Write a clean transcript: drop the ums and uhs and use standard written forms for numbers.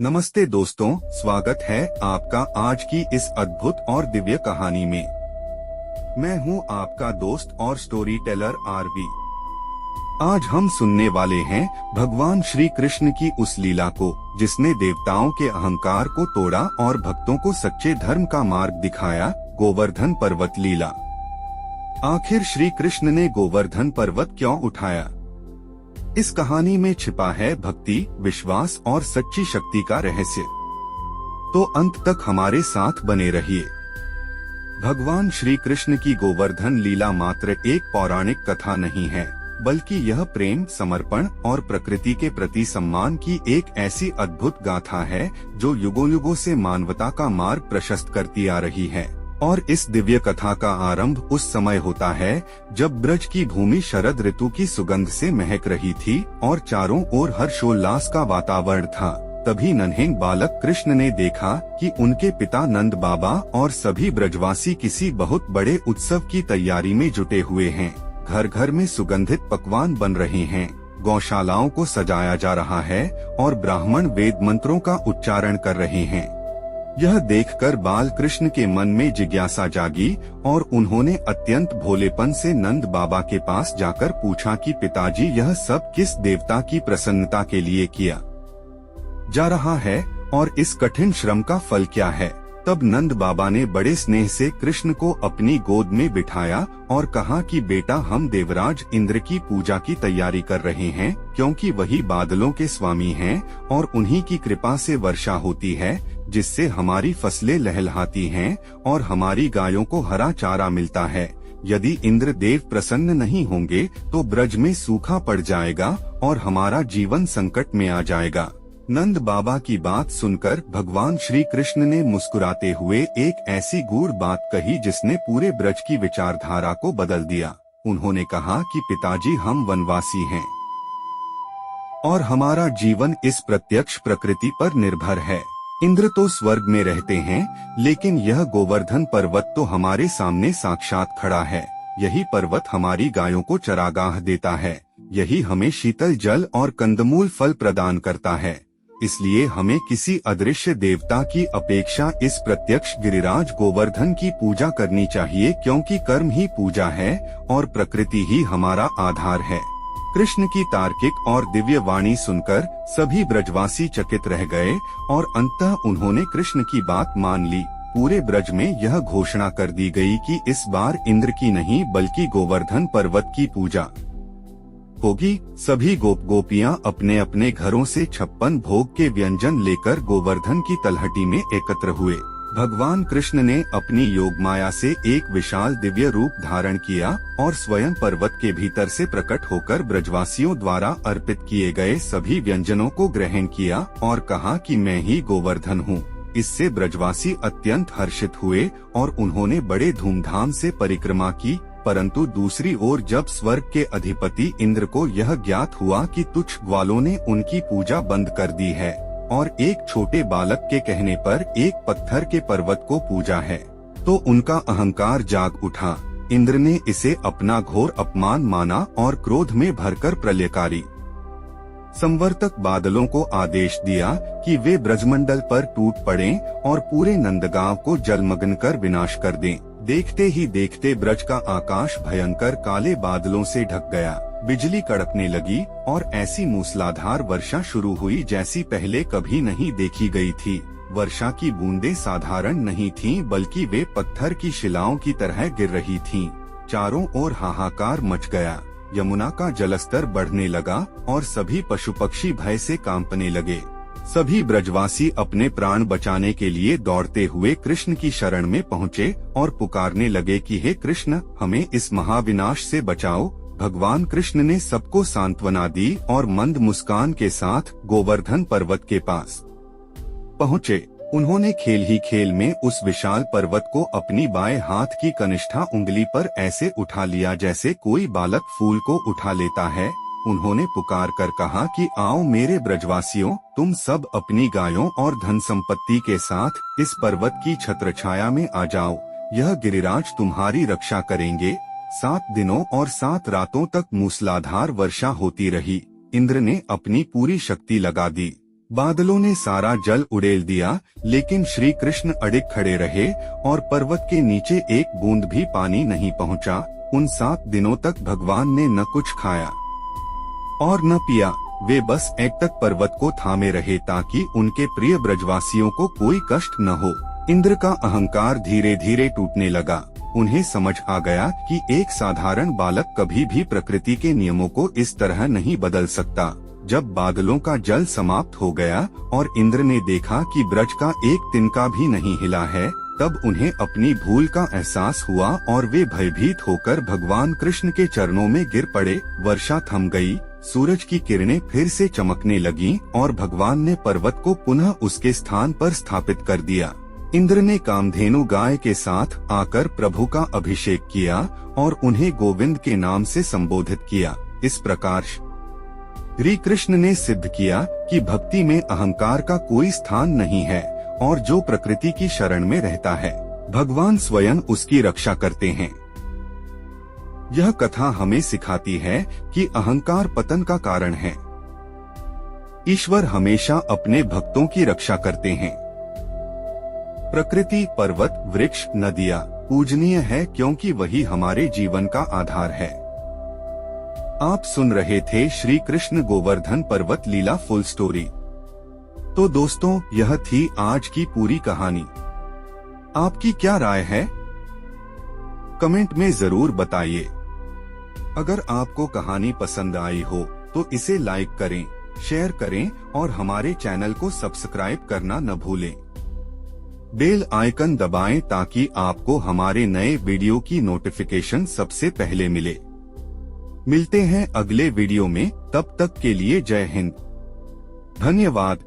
नमस्ते दोस्तों, स्वागत है आपका आज की इस अद्भुत और दिव्य कहानी में। मैं हूं आपका दोस्त और स्टोरी टेलर आरवी। आज हम सुनने वाले हैं भगवान श्री कृष्ण की उस लीला को जिसने देवताओं के अहंकार को तोड़ा और भक्तों को सच्चे धर्म का मार्ग दिखाया, गोवर्धन पर्वत लीला। आखिर श्री कृष्ण ने गोवर्धन पर्वत क्यों उठाया? इस कहानी में छिपा है भक्ति, विश्वास और सच्ची शक्ति का रहस्य। तो अंत तक हमारे साथ बने रहिए। भगवान श्री कृष्ण की गोवर्धन लीला मात्र एक पौराणिक कथा नहीं है, बल्कि यह प्रेम, समर्पण और प्रकृति के प्रति सम्मान की एक ऐसी अद्भुत गाथा है जो युगों युगों से मानवता का मार्ग प्रशस्त करती आ रही है। और इस दिव्य कथा का आरंभ उस समय होता है जब ब्रज की भूमि शरद ऋतु की सुगंध से महक रही थी और चारों ओर हर्षोल्लास का वातावरण था। तभी नन्हे बालक कृष्ण ने देखा कि उनके पिता नंद बाबा और सभी ब्रजवासी किसी बहुत बड़े उत्सव की तैयारी में जुटे हुए हैं। घर घर में सुगंधित पकवान बन रहे हैं, गौशालाओं को सजाया जा रहा है और ब्राह्मण वेद मंत्रों का उच्चारण कर रहे हैं। यह देखकर बाल कृष्ण के मन में जिज्ञासा जागी और उन्होंने अत्यंत भोलेपन से नंद बाबा के पास जाकर पूछा कि पिताजी, यह सब किस देवता की प्रसन्नता के लिए किया जा रहा है और इस कठिन श्रम का फल क्या है? तब नंद बाबा ने बड़े स्नेह से कृष्ण को अपनी गोद में बिठाया और कहा कि बेटा, हम देवराज इंद्र की पूजा की तैयारी कर रहे हैं, क्योंकि वही बादलों के स्वामी हैं और उन्हीं की कृपा से वर्षा होती है, जिससे हमारी फसलें लहलहाती हैं और हमारी गायों को हरा चारा मिलता है। यदि इंद्र देव प्रसन्न नहीं होंगे तो ब्रज में सूखा पड़ जाएगा और हमारा जीवन संकट में आ जाएगा। नंद बाबा की बात सुनकर भगवान श्री कृष्ण ने मुस्कुराते हुए एक ऐसी गूढ़ बात कही जिसने पूरे ब्रज की विचारधारा को बदल दिया। उन्होंने कहा कि पिताजी, हम वनवासी हैं और हमारा जीवन इस प्रत्यक्ष प्रकृति पर निर्भर है। इंद्र तो स्वर्ग में रहते हैं, लेकिन यह गोवर्धन पर्वत तो हमारे सामने साक्षात खड़ा है। यही पर्वत हमारी गायों को चरागाह देता है, यही हमें शीतल जल और कंदमूल फल प्रदान करता है। इसलिए हमें किसी अदृश्य देवता की अपेक्षा इस प्रत्यक्ष गिरिराज गोवर्धन की पूजा करनी चाहिए, क्योंकि कर्म ही पूजा है और प्रकृति ही हमारा आधार है। कृष्ण की तार्किक और दिव्य वाणी सुनकर सभी ब्रजवासी चकित रह गए और अंततः उन्होंने कृष्ण की बात मान ली। पूरे ब्रज में यह घोषणा कर दी गई कि इस बार इंद्र की नहीं बल्कि गोवर्धन पर्वत की पूजा होगी। सभी गोपियां अपने अपने घरों से 56 भोग के व्यंजन लेकर गोवर्धन की तलहटी में एकत्र हुए। भगवान कृष्ण ने अपनी योग माया से एक विशाल दिव्य रूप धारण किया और स्वयं पर्वत के भीतर से प्रकट होकर ब्रजवासियों द्वारा अर्पित किए गए सभी व्यंजनों को ग्रहण किया और कहा कि मैं ही गोवर्धन हूँ। इससे ब्रजवासी अत्यंत हर्षित हुए और उन्होंने बड़े धूमधाम से परिक्रमा की। परंतु दूसरी ओर जब स्वर्ग के अधिपति इंद्र को यह ज्ञात हुआ कि तुच्छ ग्वालों ने उनकी पूजा बंद कर दी है और एक छोटे बालक के कहने पर एक पत्थर के पर्वत को पूजा है, तो उनका अहंकार जाग उठा। इंद्र ने इसे अपना घोर अपमान माना और क्रोध में भरकर प्रलयकारी संवर्तक बादलों को आदेश दिया कि वे ब्रजमंडल पर टूट पड़ें और पूरे नंदगांव को जलमग्न कर विनाश कर दें। देखते ही देखते ब्रज का आकाश भयंकर काले बादलों से ढक गया। बिजली कड़कने लगी और ऐसी मूसलाधार वर्षा शुरू हुई जैसी पहले कभी नहीं देखी गई थी। वर्षा की बूंदें साधारण नहीं थीं, बल्कि वे पत्थर की शिलाओं की तरह गिर रही थीं। चारों ओर हाहाकार मच गया। यमुना का जलस्तर बढ़ने लगा और सभी पशु पक्षी भय से कांपने लगे। सभी ब्रजवासी अपने प्राण बचाने के लिए दौड़ते हुए कृष्ण की शरण में पहुँचे और पुकारने लगे कि हे कृष्ण, हमें इस महाविनाश से बचाओ। भगवान कृष्ण ने सबको सांत्वना दी और मंद मुस्कान के साथ गोवर्धन पर्वत के पास पहुँचे। उन्होंने खेल ही खेल में उस विशाल पर्वत को अपनी बाएं हाथ की कनिष्ठा उंगली पर ऐसे उठा लिया जैसे कोई बालक फूल को उठा लेता है। उन्होंने पुकार कर कहा कि आओ मेरे ब्रजवासियों, तुम सब अपनी गायों और धन संपत्ति के साथ इस पर्वत की छत्रछाया में आ जाओ। यह गिरिराज तुम्हारी रक्षा करेंगे। 7 दिनों और 7 रातों तक मूसलाधार वर्षा होती रही। इंद्र ने अपनी पूरी शक्ति लगा दी। बादलों ने सारा जल उड़ेल दिया, लेकिन श्री कृष्ण अड़िग खड़े रहे और पर्वत के नीचे एक बूंद भी पानी नहीं पहुंचा। उन 7 दिनों तक भगवान ने न कुछ खाया और न पिया। वे बस एकटक पर्वत को थामे रहे ताकि उनके प्रिय ब्रजवासियों को कोई कष्ट न हो। इंद्र का अहंकार धीरे धीरे टूटने लगा। उन्हें समझ आ गया कि एक साधारण बालक कभी भी प्रकृति के नियमों को इस तरह नहीं बदल सकता। जब बादलों का जल समाप्त हो गया और इंद्र ने देखा कि ब्रज का एक तिनका भी नहीं हिला है, तब उन्हें अपनी भूल का एहसास हुआ और वे भयभीत होकर भगवान कृष्ण के चरणों में गिर पड़े। वर्षा थम गई, सूरज की किरणें फिर से चमकने लगीं और भगवान ने पर्वत को पुनः उसके स्थान पर स्थापित कर दिया। इंद्र ने कामधेनु गाय के साथ आकर प्रभु का अभिषेक किया और उन्हें गोविंद के नाम से संबोधित किया। इस प्रकार श्री कृष्ण ने सिद्ध किया कि भक्ति में अहंकार का कोई स्थान नहीं है और जो प्रकृति की शरण में रहता है, भगवान स्वयं उसकी रक्षा करते हैं। यह कथा हमें सिखाती है कि अहंकार पतन का कारण है। ईश्वर हमेशा अपने भक्तों की रक्षा करते हैं। प्रकृति, पर्वत, वृक्ष, नदियाँ पूजनीय है क्योंकि वही हमारे जीवन का आधार है। आप सुन रहे थे श्री कृष्ण गोवर्धन पर्वत लीला फुल स्टोरी। तो दोस्तों, यह थी आज की पूरी कहानी। आपकी क्या राय है? कमेंट में जरूर बताइए। अगर आपको कहानी पसंद आई हो तो इसे लाइक करें, शेयर करें और हमारे चैनल को सब्सक्राइब करना न भूलें। बेल आइकन दबाएं ताकि आपको हमारे नए वीडियो की नोटिफिकेशन सबसे पहले मिले। मिलते हैं अगले वीडियो में, तब तक के लिए जय हिंद, धन्यवाद।